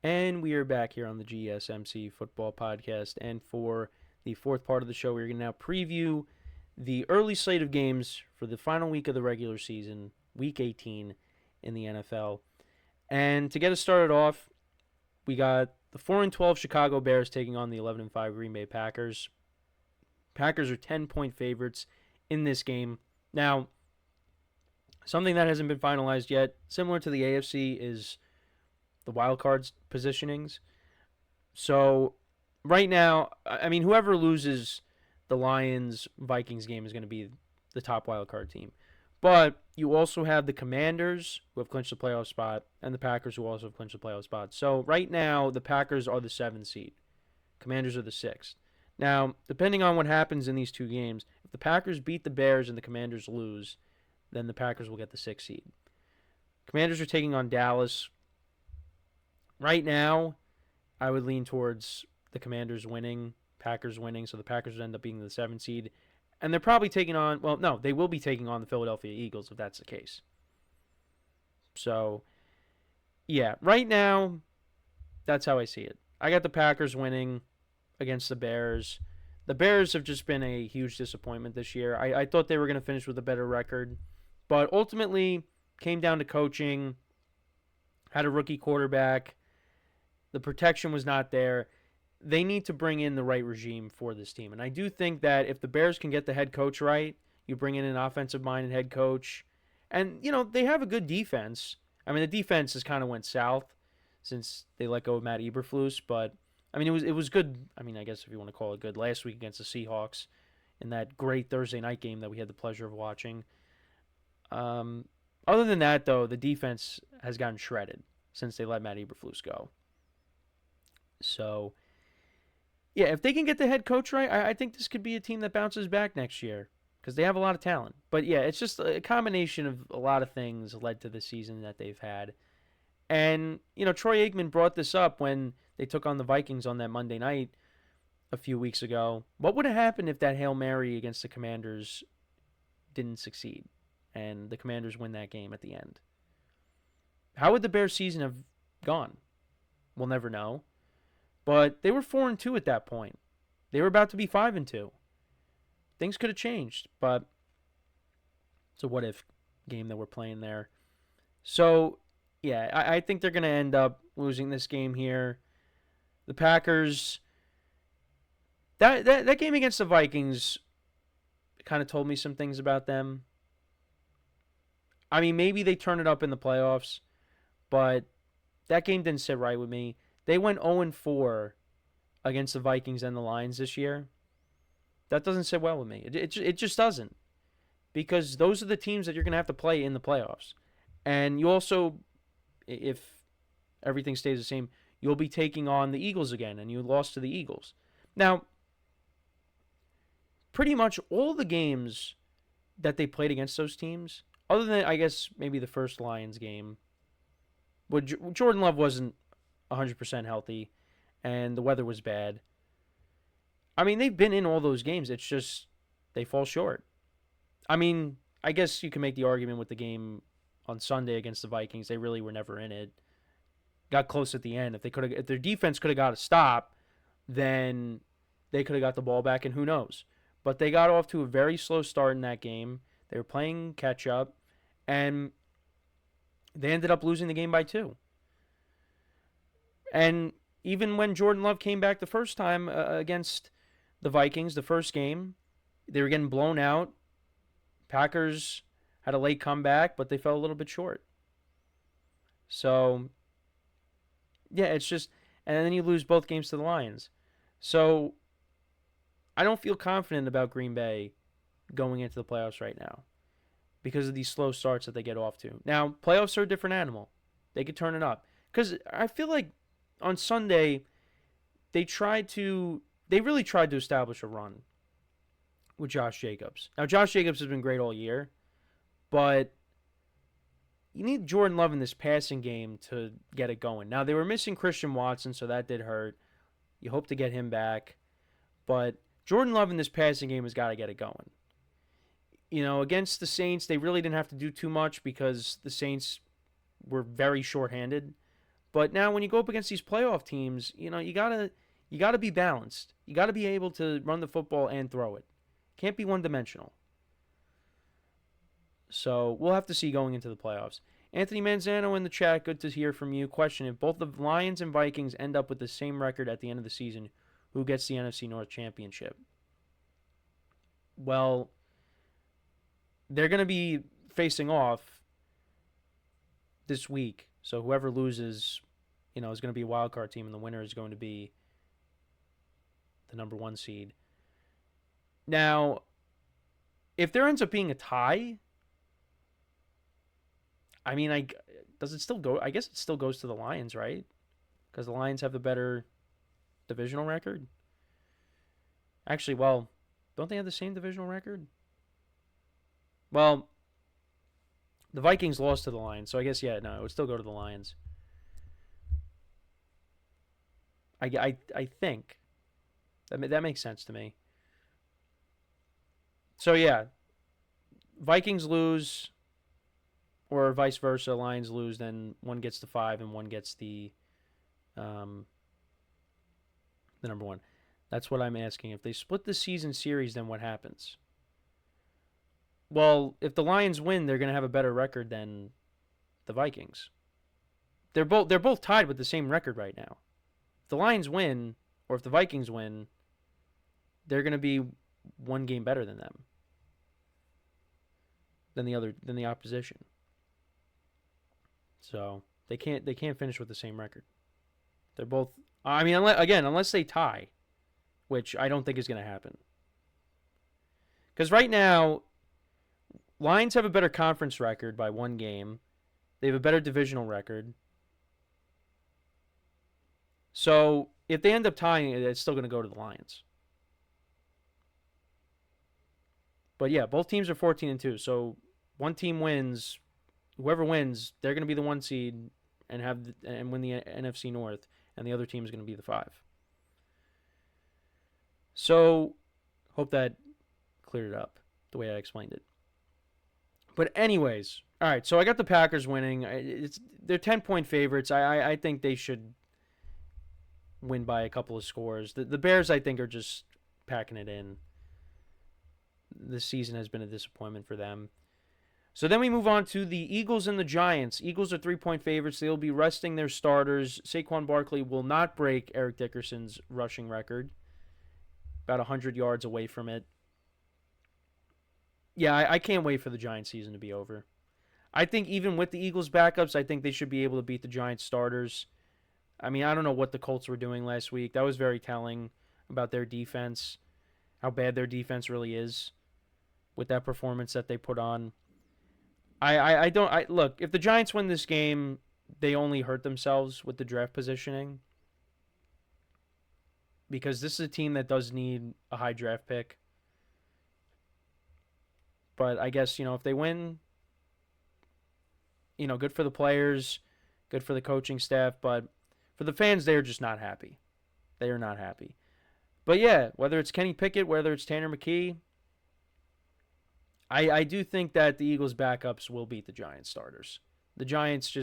And we are back here on the GSMC Football Podcast. And for the fourth part of the show, we're going to now preview the early slate of games for the final week of the regular season, Week 18 in the NFL. And to get us started off, we got the 4-12 Chicago Bears taking on the 11-5 Green Bay Packers. Packers are 10-point favorites in this game. Now, something that hasn't been finalized yet, similar to the AFC, is the wild cards positionings. So right now, I mean, whoever loses the Lions-Vikings game is going to be the top wild card team. But you also have the Commanders, who have clinched the playoff spot, and the Packers, who also have clinched the playoff spot. So right now, the Packers are the 7th seed. Commanders are the 6th. Now, depending on what happens in these two games, if the Packers beat the Bears and the Commanders lose, then the Packers will get the 6th seed. Commanders are taking on Dallas. Right now, I would lean towards the Commanders winning, Packers winning, so the Packers would end up being the 7th seed. And they're probably taking on, well, no, they will be taking on the Philadelphia Eagles if that's the case. So, yeah, right now, that's how I see it. I got the Packers winning against the Bears. The Bears have just been a huge disappointment this year. I thought they were going to finish with a better record, but ultimately came down to coaching, had a rookie quarterback. The protection was not there. They need to bring in the right regime for this team. And I do think that if the Bears can get the head coach right, you bring in an offensive-minded head coach, and, you know, they have a good defense. I mean, the defense has kind of went south since they let go of Matt Eberflus, but, I mean, it was good. I mean, I guess if you want to call it good, last week against the Seahawks in that great Thursday night game that we had the pleasure of watching. Other than that, though, the defense has gotten shredded since they let Matt Eberflus go. So, yeah, if they can get the head coach right, I think this could be a team that bounces back next year because they have a lot of talent. But, yeah, it's just a combination of a lot of things led to the season that they've had. And, you know, Troy Aikman brought this up when they took on the Vikings on that Monday night a few weeks ago. What would have happened if that Hail Mary against the Commanders didn't succeed and the Commanders win that game at the end? How would the Bears season have gone? We'll never know. But they were 4-2 at that point. They were about to be 5-2. Things could have changed, but it's a what-if game that we're playing there. So, yeah, I think they're going to end up losing this game here. The Packers, that game against the Vikings kind of told me some things about them. I mean, maybe they turn it up in the playoffs, but that game didn't sit right with me. They went 0-4 against the Vikings and the Lions this year. That doesn't sit well with me. It just doesn't. Because those are the teams that you're going to have to play in the playoffs. And you also, if everything stays the same, you'll be taking on the Eagles again, and you lost to the Eagles. Now, pretty much all the games that they played against those teams, other than, I guess, maybe the first Lions game, where Jordan Love wasn't 100% healthy, and the weather was bad. I mean, they've been in all those games. It's just they fall short. I mean, I guess you can make the argument with the game on Sunday against the Vikings. They really were never in it. Got close at the end. If their defense could have got a stop, then they could have got the ball back, and who knows. But they got off to a very slow start in that game. They were playing catch up, and they ended up losing the game by 2. And even when Jordan Love came back the first time against the Vikings, the first game, they were getting blown out. Packers had a late comeback, but they fell a little bit short. So, yeah, it's just, and then you lose both games to the Lions. So, I don't feel confident about Green Bay going into the playoffs right now because of these slow starts that they get off to. Now, playoffs are a different animal. They could turn it up. Because I feel like on Sunday, they really tried to establish a run with Josh Jacobs. Now, Josh Jacobs has been great all year, but you need Jordan Love in this passing game to get it going. Now, they were missing Christian Watson, so that did hurt. You hope to get him back. But Jordan Love in this passing game has got to get it going. You know, against the Saints, they really didn't have to do too much because the Saints were very shorthanded. But now when you go up against these playoff teams, you gotta be balanced. You gotta be able to run the football and throw it. Can't be one-dimensional. So we'll have to see going into the playoffs. Anthony Manzano in the chat, good to hear from you. Question: if both the Lions and Vikings end up with the same record at the end of the season, who gets the NFC North Championship? Well, they're going to be facing off this week. So whoever loses, is going to be a wild card team, and the winner is going to be the number 1 seed. Now, if there ends up being a tie, I mean, does it still go? I guess it still goes to the Lions, right? Because the Lions have the better divisional record. Actually, well, don't they have the same divisional record? Well, the Vikings lost to the Lions, so I guess, yeah, no, it would still go to the Lions. I think. That makes sense to me. So, yeah, Vikings lose, or vice versa, Lions lose, then one gets the 5 and one gets the number 1. That's what I'm asking. If they split the season series, then what happens? Well, if the Lions win, they're going to have a better record than the Vikings. They're both tied with the same record right now. If the Lions win, or if the Vikings win, they're going to be 1 game better than them, than the opposition. So they can't finish with the same record. They're both. I mean, unless they tie, which I don't think is going to happen. Because right now, Lions have a better conference record by 1 game. They have a better divisional record. So if they end up tying, it's still going to go to the Lions. But yeah, both teams are 14-2. So one team wins. Whoever wins, they're going to be the 1 seed and win the NFC North, and the other team is going to be the 5. So hope that cleared it up the way I explained it. But anyways, all right. So I got the Packers winning. They're 10-point favorites. I think they should win by a couple of scores. The Bears, I think, are just packing it in. This season has been a disappointment for them. So then we move on to the Eagles and the Giants. Eagles are 3-point favorites. They'll be resting their starters. Saquon Barkley will not break Eric Dickerson's rushing record. About 100 yards away from it. Yeah, I can't wait for the Giants season to be over. I think even with the Eagles backups, I think they should be able to beat the Giants starters. I mean, I don't know what the Colts were doing last week. That was very telling about their defense, how bad their defense really is with that performance that they put on. Look, if the Giants win this game, they only hurt themselves with the draft positioning. Because this is a team that does need a high draft pick. But I guess, if they win, good for the players, good for the coaching staff. But for the fans, they're just not happy. They are not happy. But yeah, whether it's Kenny Pickett, whether it's Tanner McKee, I do think that the Eagles' backups will beat the Giants starters. The Giants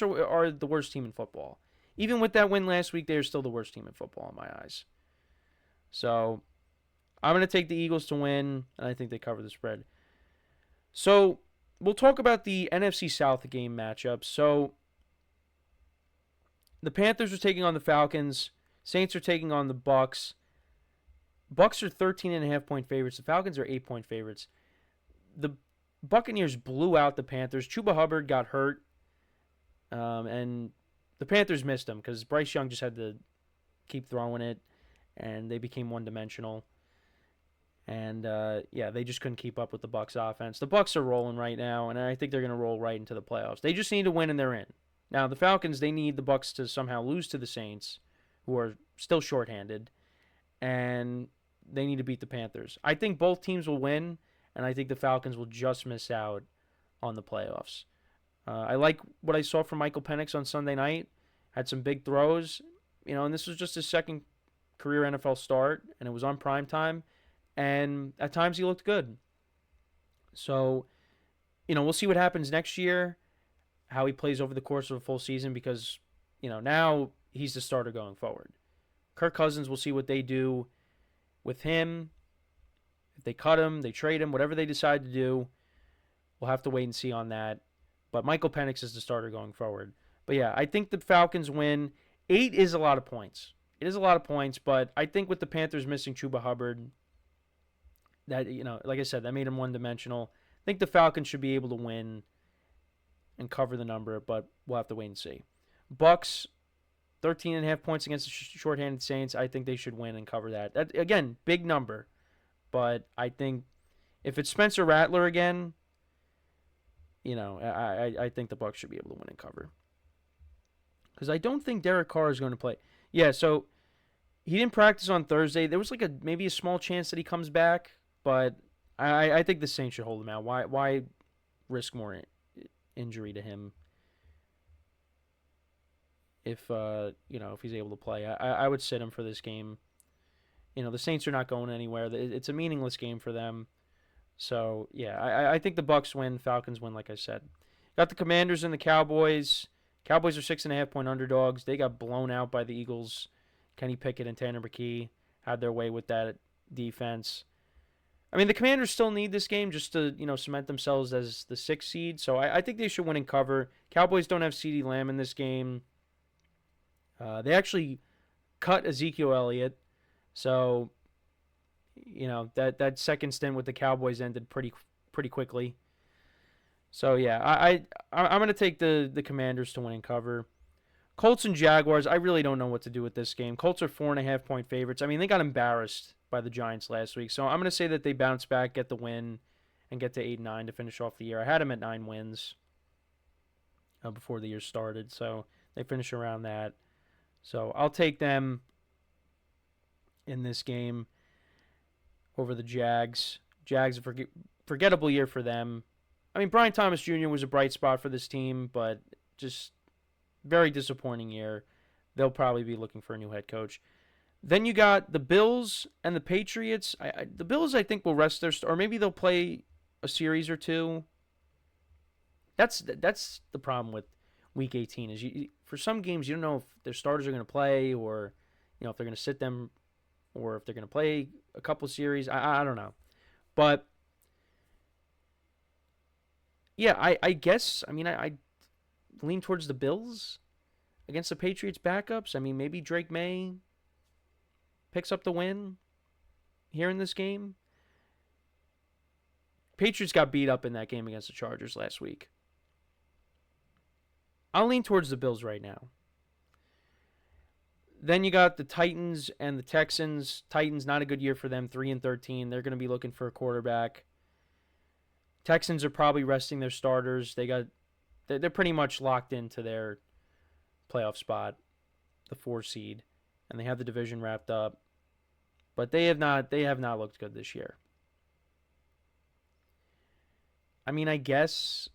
are the worst team in football. Even with that win last week, they're still the worst team in football in my eyes. So I'm going to take the Eagles to win, and I think they cover the spread. So we'll talk about the NFC South game matchups. So the Panthers are taking on the Falcons. Saints are taking on the Bucks. Bucks are 13.5-point favorites. The Falcons are 8-point favorites. The Buccaneers blew out the Panthers. Chuba Hubbard got hurt, and the Panthers missed him because Bryce Young just had to keep throwing it, and they became one-dimensional. And, they just couldn't keep up with the Bucs offense. The Bucs are rolling right now, and I think they're going to roll right into the playoffs. They just need to win, and they're in. Now, the Falcons, they need the Bucs to somehow lose to the Saints, who are still shorthanded, and they need to beat the Panthers. I think both teams will win, and I think the Falcons will just miss out on the playoffs. I like what I saw from Michael Penix on Sunday night. Had some big throws, and this was just his second career NFL start, and it was on prime time, and at times he looked good. So, we'll see what happens next year, how he plays over the course of a full season because, now he's the starter going forward. Kirk Cousins, we'll see what they do with him. If they cut him, they trade him, whatever they decide to do, we'll have to wait and see on that. But Michael Penix is the starter going forward. But yeah, I think the Falcons win. 8 is a lot of points. It is a lot of points, but I think with the Panthers missing Chuba Hubbard, that, like I said, that made him one-dimensional. I think the Falcons should be able to win and cover the number, but we'll have to wait and see. Bucks, 13.5 points against the shorthanded Saints. I think they should win and cover that. That, again, big number. But I think if it's Spencer Rattler again, I think the Bucks should be able to win and cover. Because I don't think Derek Carr is going to play. Yeah, so he didn't practice on Thursday. There was maybe a small chance that he comes back, but I think the Saints should hold him out. Why risk more injury to him if he's able to play? I would sit him for this game. The Saints are not going anywhere. It's a meaningless game for them. So, yeah, I think the Bucks win, Falcons win, like I said. Got the Commanders and the Cowboys. Cowboys are 6.5-point underdogs. They got blown out by the Eagles. Kenny Pickett and Tanner McKee had their way with that defense. I mean, the Commanders still need this game just to, cement themselves as the 6th seed. So I think they should win and cover. Cowboys don't have CeeDee Lamb in this game. They actually cut Ezekiel Elliott. So, that second stint with the Cowboys ended pretty quickly. So, yeah, I'm going to take the Commanders to win and cover. Colts and Jaguars, I really don't know what to do with this game. Colts are 4.5-point favorites. I mean, they got embarrassed by the Giants last week. So I'm going to say that they bounce back, get the win, and get to 8-9 to finish off the year. I had them at 9 wins before the year started. So they finish around that. So I'll take them in this game over the Jags. Jags, a forgettable year for them. I mean, Brian Thomas Jr. was a bright spot for this team, but just very disappointing year. They'll probably be looking for a new head coach. Then you got the Bills and the Patriots. The Bills, I think, will rest or maybe they'll play a series or two. That's the problem with Week 18 is for some games you don't know if their starters are going to play or if they're going to sit them or if they're going to play a couple series. I don't know, but yeah, I guess I lean towards the Bills against the Patriots backups. I mean, maybe Drake May picks up the win here in this game. Patriots got beat up in that game against the Chargers last week. I'll lean towards the Bills right now. Then you got the Titans and the Texans. Titans, not a good year for them, 3-13. They're going to be looking for a quarterback. Texans are probably resting their starters. They're pretty much locked into their playoff spot, the 4 seed, and they have the division wrapped up. But they have not looked good this year. I mean, I guess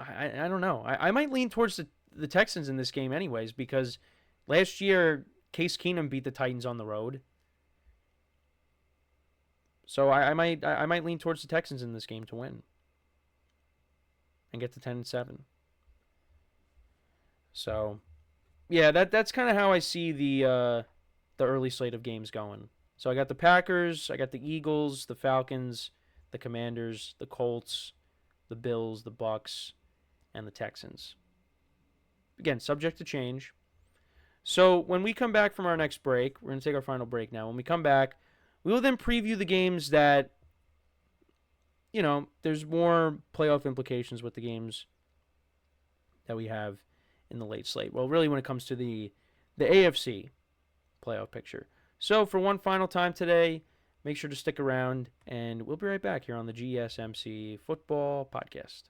I don't know. I might lean towards the Texans in this game anyways because last year Case Keenum beat the Titans on the road. So I might lean towards the Texans in this game to win and get to 10-7. So yeah, that's kind of how I see the early slate of games going. So I got the Packers, I got the Eagles, the Falcons, the Commanders, the Colts, the Bills, the Bucks, and the Texans. Again, subject to change. So when we come back from our next break, we're going to take our final break now. When we come back, we will then preview the games that, there's more playoff implications with the games that we have in the late slate. Well, really when it comes to the AFC playoff picture. So for one final time today, make sure to stick around, and we'll be right back here on the GSMC Football Podcast.